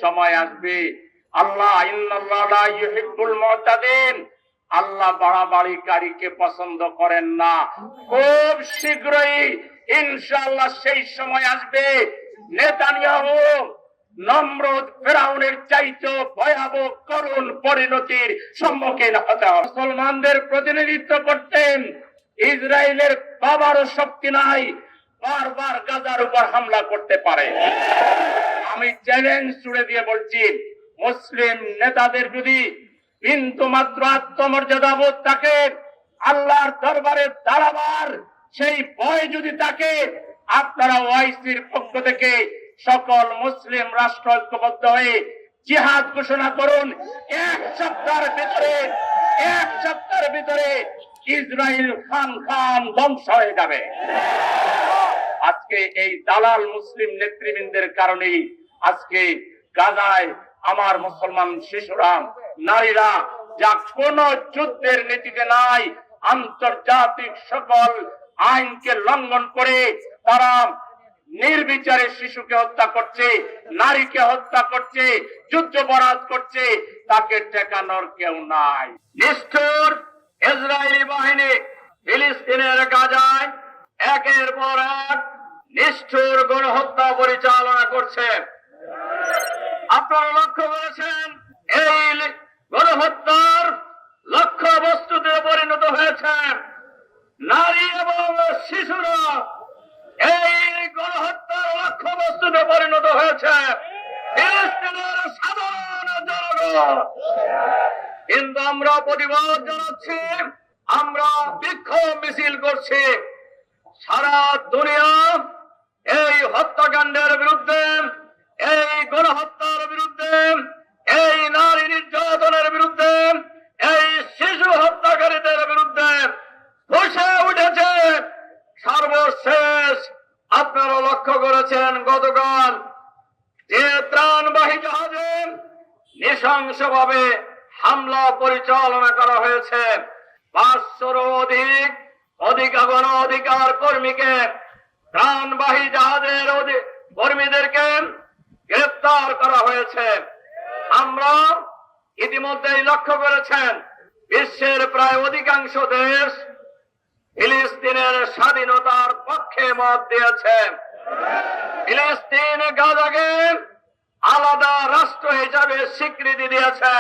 সময় আসবে। আল্লাহ ইন্নাল্লাহ লা ইউহিব্বুল মুতাদিন, আল্লাহ বাড়াবাড়িকারীকে পছন্দ করেন না। খুব শীঘ্রই ইনশাআল্লাহ সেই সময় আসবে, নেতানিয়াহু নমরুদ ফেরাউনের চাইতে ভয়াবহ করুণ পরিণতির সম্মুখীন হতে হবে। মুসলমানদের প্রতিনিধিত্ব করতেন ইসরায়েলের বাবারও শক্তি নাই, বারবার গাজার উপর হামলা করতে পারে। আমি চ্যালেঞ্জ ছুড়ে দিয়ে বলছি, মুসলিম নেতাদের যদি বিন্দু মাত্র আত্মমর্যাদা বোধ থাকে, আল্লাহর দরবারে দাঁড়াবার সেই ভয় যদি থাকে, আপনারা ওআইসির পক্ষ থেকে সকল মুসলিম রাষ্ট্র ঐক্যবদ্ধ হয়ে জিহাদ ঘোষণা করুন। এক সপ্তাহের ভিতরে ইসরায়েল খান ধ্বংস হয়ে যাবে। আজকে এই দালাল মুসলিম নেতৃবৃন্দের কারণেই আজকে গাজায় আমার মুসলমান শিশুরা, নারীরা যা কোন যুদ্ধের নীতিতে নাই, আন্তর্জাতিক সকল আইনকে লঙ্ঘন করে তারা নির্বিচারে শিশুকে হত্যা করছে, নারীকে হত্যা করছে, যুদ্ধাপরাধ করছে, তাকে ঠেকানোর কেউ নাই। নিষ্ঠুর ইসরায়েলি বাহিনী ফিলিস্তিনের গাজায় একের পর এক নিষ্ঠুর গণহত্যা পরিচালনা করছে। আপনারা লক্ষ্য করেছেন, এই গণহত্যার লক্ষ্য বস্তুতে পরিণত হয়েছে নারী এবং শিশুরা। এই গণহত্যার লক্ষ্য বস্তুতে পরিণত হয়েছে ফিলিস্তিনের সাধারণ জনগণ। কিন্তু আমরা প্রতিবাদ জানাচ্ছি, আমরা বিক্ষোভ মিছিল করছি। সারা দুনিয়া এই হত্যাকাণ্ডের বিরুদ্ধে, এই গণহত্যার বিরুদ্ধে, এই নারী নির্যাতনের বিরুদ্ধে, এই শিশু হত্যাকারীদের বিরুদ্ধে বসে উঠেছে। সর্বশেষ আপনারা লক্ষ্য করেছেন, গতকাল যে ত্রাণবাহী জাহাজে নৃশংসভাবে হামলা পরিচালনা করা হয়েছে, 500-র অধিক গণ অধিকার কর্মীকে, ত্রাণবাহী জাহাজের কর্মীদেরকে গ্রেফতার করা হয়েছে। আমরা ইতিমধ্যেই লক্ষ্য করেছেন, বিশ্বের প্রায় অধিকাংশ দেশ ফিলিস্তিনের স্বাধীনতার পক্ষে মত দিয়েছে। ফিলিস্তিন গাজাকে আলাদা রাষ্ট্র হিসাবে স্বীকৃতি দিয়েছে।